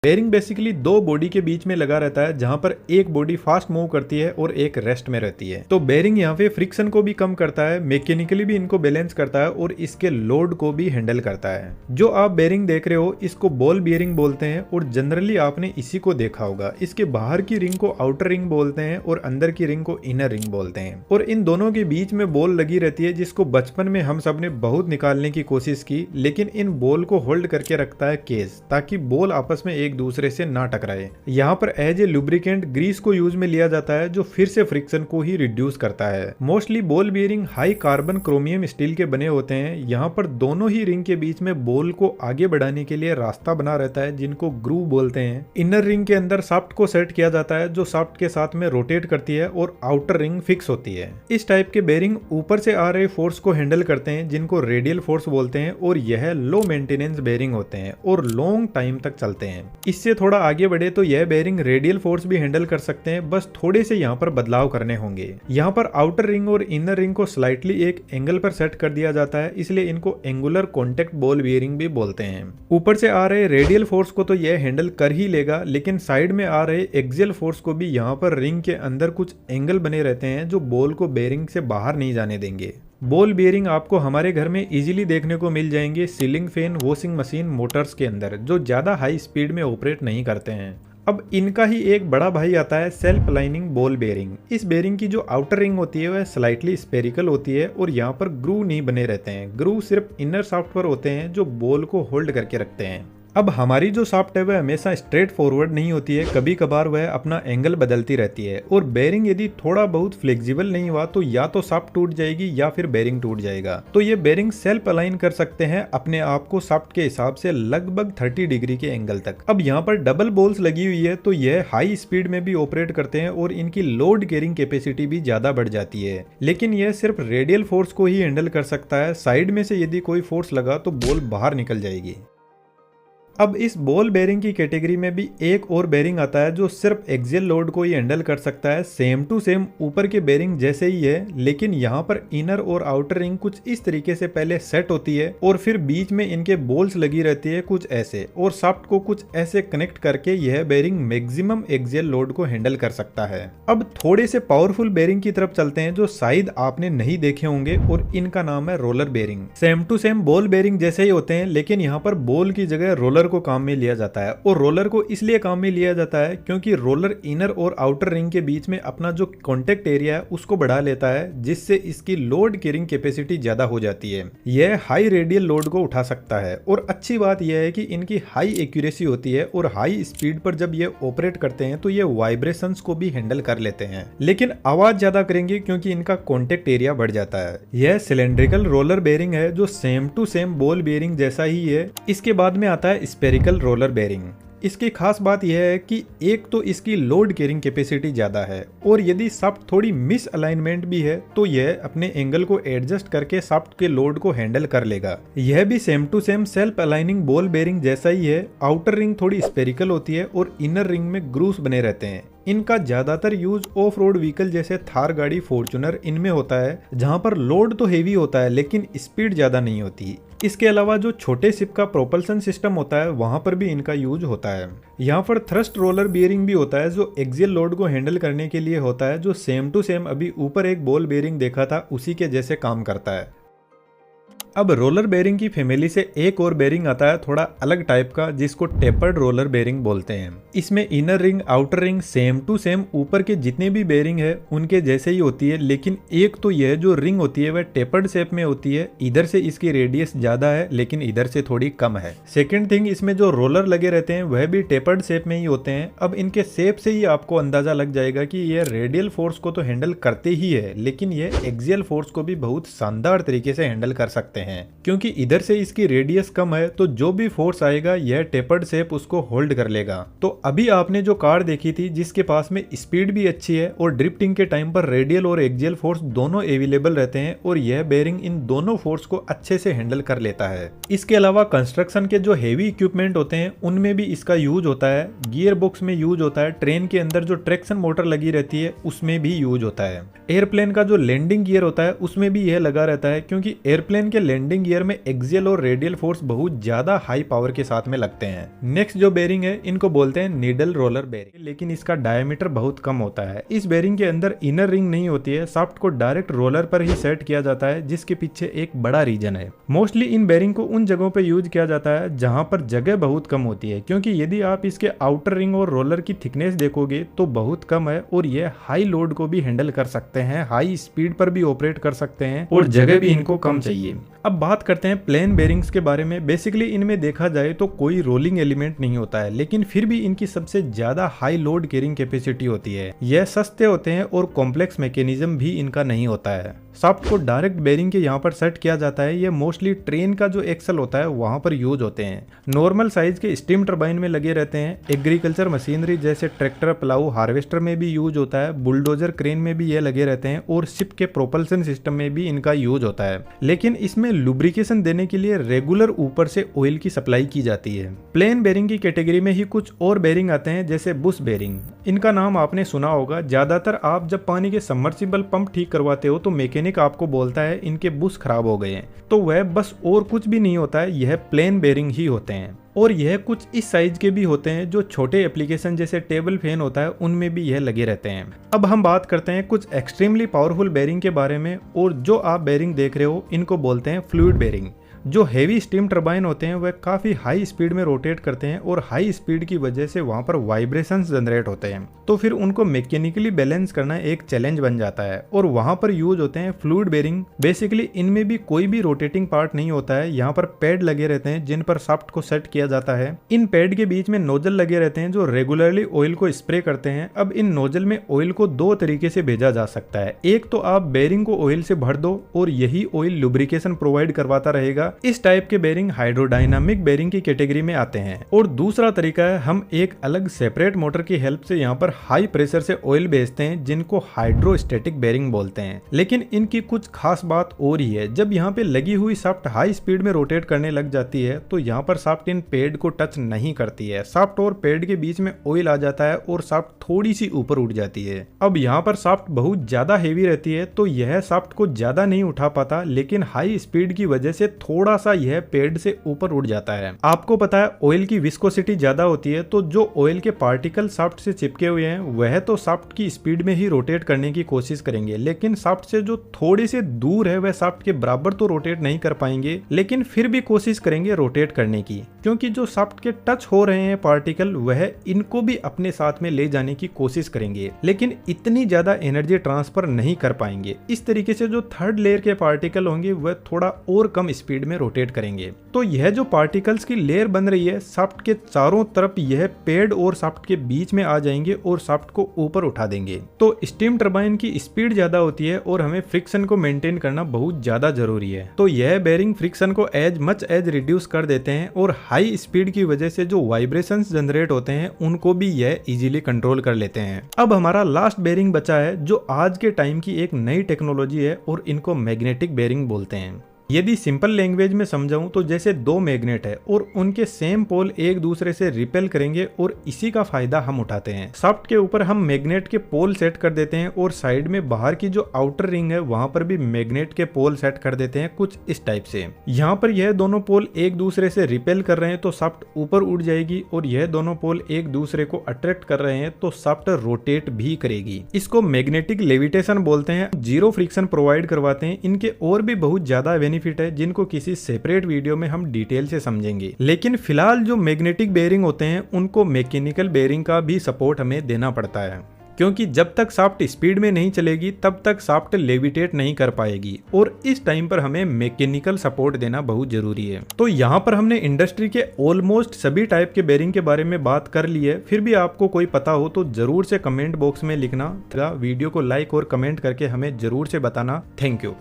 Bearing basically दो body के बीच में लगा रहता है, जहां पर एक बॉडी फास्ट मूव करती है और एक रेस्ट में रहती है। तो बेरिंग यहाँ पे फ्रिक्शन को भी कम करता है, मैकेनिकली भी इनको बैलेंस करता है और इसके लोड को भी हैंडल करता है। जो आप बेरिंग देख रहे हो इसको बॉल बेरिंग बोलते हैं और जनरली आपने इसी को देखा होगा। इसके बाहर की रिंग को आउटर रिंग बोलते हैं और अंदर की रिंग को इनर रिंग बोलते हैं, और इन दोनों के बीच में बॉल लगी रहती है, जिसको बचपन में हम सब ने बहुत निकालने की कोशिश की, लेकिन इन बॉल को होल्ड करके रखता है केज, ताकि बॉल आपस में एक दूसरे से ना टकराए। यहाँ पर एज ए लुब्रिकेंट ग्रीस को यूज में लिया जाता है, जो फिर से फ्रिक्शन को ही रिड्यूस करता है। Mostly ball bearing high carbon chromium steel के बने होते हैं। यहाँ पर दोनों ही रिंग के बीच में बॉल को आगे बढ़ाने के लिए रास्ता बना रहता है, जिनको ग्रूव बोलते हैं। इनर रिंग के अंदर शाफ्ट को सेट किया जाता है, जो शाफ्ट के साथ में रोटेट करती है, और आउटर रिंग फिक्स होती है। इस टाइप के बेरिंग ऊपर से आ रहे फोर्स को हैंडल करते हैं, जिनको रेडियल फोर्स बोलते हैं, और यह लो मेंटेनेंस बेरिंग होते हैं और लॉन्ग टाइम तक चलते हैं। इससे थोड़ा आगे बढ़े तो यह बेरिंग रेडियल फोर्स भी हैंडल कर सकते हैं, बस थोड़े से यहाँ पर बदलाव करने होंगे। यहाँ पर आउटर रिंग और इनर रिंग को स्लाइटली एक एंगल पर सेट कर दिया जाता है, इसलिए इनको एंगुलर कॉन्टेक्ट बॉल बेरिंग भी बोलते हैं। ऊपर से आ रहे रेडियल फोर्स को तो यह हैंडल कर ही लेगा, लेकिन साइड में आ रहे एक्सियल फोर्स को भी यहाँ पर रिंग के अंदर कुछ एंगल बने रहते हैं, जो बॉल को बेरिंग से बाहर नहीं जाने देंगे। बॉल बेरिंग आपको हमारे घर में इजीली देखने को मिल जाएंगे ceiling fan, washing machine, Motors के अंदर, जो ज्यादा हाई स्पीड में ऑपरेट नहीं करते हैं। अब इनका ही एक बड़ा भाई आता है सेल्फ अलाइनिंग बॉल बेरिंग। इस बेरिंग की जो आउटर रिंग होती है वह स्लाइटली स्पेरिकल होती है, और यहाँ पर ग्रूव नहीं बने रहते हैं। ग्रूव सिर्फ इनर शाफ्ट पर होते हैं, जो बॉल को होल्ड करके रखते हैं। अब हमारी जो शाफ्ट है वह हमेशा स्ट्रेट फॉरवर्ड नहीं होती है, कभी कभार वह अपना एंगल बदलती रहती है, और बेरिंग यदि थोड़ा बहुत फ्लेक्सिबल नहीं हुआ तो या तो शाफ्ट टूट जाएगी या फिर बेरिंग टूट जाएगा। तो ये बेरिंग सेल्फ अलाइन कर सकते हैं अपने आप को शाफ्ट के हिसाब से लगभग 30 डिग्री के एंगल तक। अब यहाँ पर डबल बॉल्स लगी हुई है, तो यह हाई स्पीड में भी ऑपरेट करते हैं और इनकी लोड कैरिंग कैपेसिटी भी ज्यादा बढ़ जाती है, लेकिन यह सिर्फ रेडियल फोर्स को ही हैंडल कर सकता है। साइड में से यदि कोई फोर्स लगा तो बॉल बाहर निकल जाएगी। अब इस बॉल बेरिंग की कैटेगरी में भी एक और बेरिंग आता है, जो सिर्फ एक्सियल लोड को ही हैंडल कर सकता है। सेम टू सेम ऊपर के बेरिंग जैसे ही है, लेकिन यहाँ पर इनर और आउटर रिंग कुछ इस तरीके से पहले सेट होती है, और फिर बीच में इनके बॉल्स लगी रहती है कुछ ऐसे, और शाफ्ट को कुछ ऐसे कनेक्ट करके यह बेरिंग मैक्सिमम एक्सियल लोड को हैंडल कर सकता है। अब थोड़े से पावरफुल बेरिंग की तरफ चलते हैं, जो शायद आपने नहीं देखे होंगे, और इनका नाम है roller bearing. Same to same ball bearing जैसे ही होते हैं, लेकिन यहाँ पर बॉल की जगह रोलर को काम में लिया जाता है, और रोलर को इसलिए काम में लिया जाता है क्योंकि रोलर इनर और आउटर रिंग के बीच में अपना जो कॉन्टेक्ट एरिया है उसको बढ़ा लेता है, जिससे इसकी लोड कैरिंग कैपेसिटी ज्यादा हो जाती है। यह हाई रेडियल लोड को उठा सकता है, और अच्छी बात यह है कि इनकी हाई एक्यूरेसी होती है, और हाई स्पीड पर जब ये ऑपरेट करते हैं तो ये वाइब्रेशंस को भी हैंडल कर लेते हैं, लेकिन आवाज ज्यादा करेंगे क्योंकि इनका कॉन्टेक्ट एरिया बढ़ जाता है। यह सिलेंड्रिकल रोलर बेरिंग है, जो same to same ball bearing जैसा ही है। इसके बाद में आता है स्पेरिकल रोलर बेरिंग। इसकी खास बात यह है कि एक तो इसकी लोड कैरिंग कैपेसिटी ज्यादा है, और यदि शाफ्ट थोड़ी मिस अलाइनमेंट भी है तो यह अपने एंगल को एडजस्ट करके शाफ्ट के लोड को हैंडल कर लेगा। यह भी same to same self aligning ball bearing जैसा ही है। आउटर रिंग थोड़ी स्पेरिकल होती है और इनर रिंग में ग्रूव्स बने रहते हैं। इनका ज्यादातर यूज ऑफ रोड व्हीकल जैसे थार गाड़ी, फॉर्च्यूनर, इनमें होता है, जहां पर लोड तो हेवी होता है लेकिन स्पीड ज्यादा नहीं होती। इसके अलावा जो छोटे शिप का प्रोपल्सन सिस्टम होता है वहां पर भी इनका यूज होता है। यहाँ पर थ्रस्ट रोलर बेरिंग भी होता है, जो एक्सियल लोड को हैंडल करने के लिए होता है, जो सेम टू सेम अभी ऊपर एक बॉल बेरिंग देखा था उसी के जैसे काम करता है। अब रोलर बेरिंग की फैमिली से एक और बेरिंग आता है थोड़ा अलग टाइप का, जिसको टेपर्ड रोलर बेरिंग बोलते हैं। इसमें inner ring, outer ring same to same ऊपर के जितने भी बेरिंग है उनके जैसे ही होती है, लेकिन एक तो यह जो रिंग होती है वह टेपर्ड शेप में होती है। इधर से इसकी रेडियस ज्यादा है लेकिन इधर से थोड़ी कम है। सेकेंड थिंग, इसमें जो रोलर लगे रहते हैं वह भी टेपर्ड शेप में ही होते हैं। अब इनके शेप से ही आपको अंदाजा लग जाएगा कि यह रेडियल फोर्स को तो हैंडल करते ही है, लेकिन यह एक्सियल फोर्स को भी बहुत शानदार तरीके से हैंडल कर सकते हैं। क्योंकि इधर से इसकी रेडियस कम है, तो जो भी फोर्स आएगा यह टेपर्ड शेप उसको होल्ड कर लेगा। तो अभी आपने जो कार देखी थी जिसके पास में स्पीड भी अच्छी है और ड्रिफ्टिंग के टाइम पर रेडियल और एक्सियल फोर्स दोनों अवेलेबल रहते हैं, और यह बेरिंग इन दोनों फोर्स को अच्छे से हैंडल कर लेता है। इसके अलावा कंस्ट्रक्शन के जो हेवी इक्विपमेंट होते हैं उनमें भी इसका यूज होता है। गियर बॉक्स में यूज होता है, ट्रेन के अंदर जो ट्रैक्शन मोटर लगी रहती है उसमें भी यूज होता है। एयरप्लेन का जो लैंडिंग गियर होता है उसमें भी यह लगा रहता है, क्योंकि एयरप्लेन के लैंडिंग गियर में एक्सियल और रेडियल फोर्स बहुत ज्यादा हाई पावर के साथ में लगते हैं। नेक्स्ट जो बेरिंग है इनको बोलते हैं नीडल रोलर बेरिंग, लेकिन इसका डायमीटर बहुत कम होता है। इस बेरिंग के अंदर इनर रिंग नहीं होती है, शाफ्ट को डायरेक्ट रोलर पर ही सेट किया जाता है, जिसके पीछे एक बड़ा रीजन है। मोस्टली इन बेरिंग को उन जगहों पे यूज किया जाता है जहां पर जगह बहुत कम होती है, क्योंकि यदि आप इसके आउटर रिंग और रोलर की थिकनेस देखोगे तो बहुत कम है और ये हाई लोड को भी हैंडल कर सकते हैं, हाई स्पीड पर भी ऑपरेट कर सकते हैं और जगह भी इनको कम चाहिए। अब बात करते हैं प्लेन बेरिंग्स के बारे में। बेसिकली इनमें देखा जाए तो कोई रोलिंग एलिमेंट नहीं होता है, लेकिन फिर भी इनकी सबसे ज्यादा हाई लोड कैरिंग कैपेसिटी होती है। यह सस्ते होते हैं और कॉम्प्लेक्स मैकेनिज्म भी इनका नहीं होता है। शाफ्ट को डायरेक्ट बेरिंग के यहाँ पर सेट किया जाता है। ये मोस्टली ट्रेन का जो एक्सल होता है वहां पर यूज होते हैं। नॉर्मल साइज के स्टीम टरबाइन में लगे रहते हैं। एग्रीकल्चर मशीनरी जैसे ट्रैक्टर, प्लाऊ, हार्वेस्टर में भी यूज होता है। बुलडोजर, क्रेन में भी ये लगे रहते हैं और शिप के प्रोपल्सन सिस्टम में भी इनका यूज होता है। लेकिन इसमें लुब्रिकेशन देने के लिए रेगुलर ऊपर से ऑयल की सप्लाई की जाती है। प्लेन बेरिंग की कैटेगरी में ही कुछ और बेरिंग आते हैं, जैसे बुश बेरिंग। इनका नाम आपने सुना होगा। ज्यादातर आप जब पानी के सबमर्सिबल पंप ठीक करवाते हो तो मैकेनिक आपको बोलता है इनके बुश खराब हो गए हैं, तो वह बस और कुछ भी नहीं होता है, यह प्लेन बेरिंग ही होते हैं। और यह कुछ इस साइज के भी होते हैं, जो छोटे एप्लीकेशन जैसे टेबल फैन होता है उनमें भी यह लगे रहते हैं। अब हम बात करते हैं कुछ एक्सट्रीमली पावरफुल बेरिंग के बारे में, और जो आप बेरिंग देख रहे हो इनको बोलते हैं फ्लूइड बेरिंग। जो हेवी स्टीम टरबाइन होते हैं वह काफी हाई स्पीड में रोटेट करते हैं और हाई स्पीड की वजह से वहां पर वाइब्रेशंस जनरेट होते हैं, तो फिर उनको मैकेनिकली बैलेंस करना एक चैलेंज बन जाता है और वहां पर यूज होते हैं फ्लूइड बेरिंग। बेसिकली इनमें भी कोई भी रोटेटिंग पार्ट नहीं होता है। यहाँ पर पैड लगे रहते हैं जिन पर शाफ्ट को सेट किया जाता है। इन पैड के बीच में नोजल लगे रहते हैं जो रेगुलरली ऑयल को स्प्रे करते हैं। अब इन नोजल में ऑयल को दो तरीके से भेजा जा सकता है। एक तो आप बेरिंग को ऑयल से भर दो और यही ऑयल लुब्रिकेशन प्रोवाइड करवाता रहेगा। इस टाइप के बेरिंग हाइड्रोडायनामिक बेरिंग की कैटेगरी में आते हैं। और दूसरा तरीका है हम एक अलग सेपरेट मोटर की हेल्प से यहाँ पर हाई प्रेशर से ऑयल भेजते हैं, जिनको हाइड्रोस्टैटिक बेरिंग बोलते हैं। लेकिन इनकी कुछ खास बात और ही है। जब यहाँ पे लगी हुई शाफ्ट हाई स्पीड में रोटेट करने लग जाती है तो यहाँ पर शाफ्ट इन पेड को टच नहीं करती है। शाफ्ट और पेड के बीच में ऑयल आ जाता है और शाफ्ट थोड़ी सी ऊपर उठ जाती है। अब यहाँ पर शाफ्ट बहुत ज्यादा हेवी रहती है तो यह शाफ्ट को ज्यादा नहीं उठा पाता, लेकिन हाई स्पीड की वजह से थोड़ा सा यह पेड से ऊपर उड़ जाता है। आपको पता है ऑयल की विस्कोसिटी ज्यादा होती है, तो जो ऑयल के पार्टिकल शाफ्ट से चिपके हुए हैं वह तो शाफ्ट की स्पीड में ही रोटेट करने की कोशिश करेंगे, लेकिन शाफ्ट से जो थोड़े से दूर है वह शाफ्ट के बराबर तो रोटेट नहीं कर पाएंगे, लेकिन फिर भी कोशिश करेंगे रोटेट करने की, क्योंकि जो शाफ्ट के टच हो रहे हैं पार्टिकल वह इनको भी अपने साथ में ले जाने की कोशिश करेंगे, लेकिन इतनी ज्यादा एनर्जी ट्रांसफर नहीं कर पाएंगे। इस तरीके से जो थर्ड लेयर के पार्टिकल होंगे वह थोड़ा और कम स्पीड में रोटेट करेंगे। तो यह जो पार्टिकल्स की लेयर बन रही है शाफ्ट के चारों तरफ, यह पेड और शाफ्ट के बीच में आ जाएंगे और शाफ्ट को ऊपर उठा देंगे। तो स्टीम टरबाइन की स्पीड ज्यादा होती है और हमें फ्रिक्शन को मेंटेन करना बहुत ज्यादा जरूरी है। तो यह बेरिंग फ्रिक्शन को एज मच एज रिड्यूस कर देते हैं और हाई स्पीड की वजह से जो वाइब्रेशंस जनरेट होते हैं उनको भी यह इजीली कंट्रोल कर लेते हैं। अब हमारा लास्ट बेरिंग बचा है जो आज के टाइम की एक नई टेक्नोलॉजी है और इनको मैग्नेटिक बेरिंग बोलते हैं। यदि सिंपल लैंग्वेज में समझाऊं तो जैसे दो मैग्नेट है और उनके सेम पोल एक दूसरे से रिपेल करेंगे और इसी का फायदा हम उठाते हैं। शाफ्ट के ऊपर हम मैग्नेट के पोल सेट कर देते हैं और साइड में बाहर की जो आउटर रिंग है वहां पर भी मैग्नेट के पोल सेट कर देते हैं कुछ इस टाइप से। यहाँ पर यह दोनों पोल एक दूसरे से रिपेल कर रहे हैं तो शाफ्ट ऊपर उड़ जाएगी और यह दोनों पोल एक दूसरे को अट्रैक्ट कर रहे हैं तो शाफ्ट रोटेट भी करेगी। इसको मैग्नेटिक लेविटेशन बोलते हैं। जीरो फ्रिक्शन प्रोवाइड करवाते हैं। इनके और भी बहुत ज्यादा बेनिफिट है जिनको किसी सेपरेट वीडियो में हम डिटेल से समझेंगे, लेकिन फिलहाल जो मैग्नेटिक बेरिंग होते हैं उनको मैकेनिकल बेरिंग का भी सपोर्ट हमें देना पड़ता है, क्योंकि जब तक शाफ्ट स्पीड में नहीं चलेगी तब तक शाफ्ट लेविटेट नहीं कर पाएगी और इस टाइम पर हमें मैकेनिकल सपोर्ट देना बहुत जरूरी है। तो यहाँ पर हमने इंडस्ट्री के ऑलमोस्ट सभी टाइप के बेरिंग के बारे में बात कर ली है। फिर भी आपको कोई पता हो तो जरूर से कमेंट बॉक्स में लिखना। वीडियो को लाइक और कमेंट करके हमें जरूर से बताना। Thank you.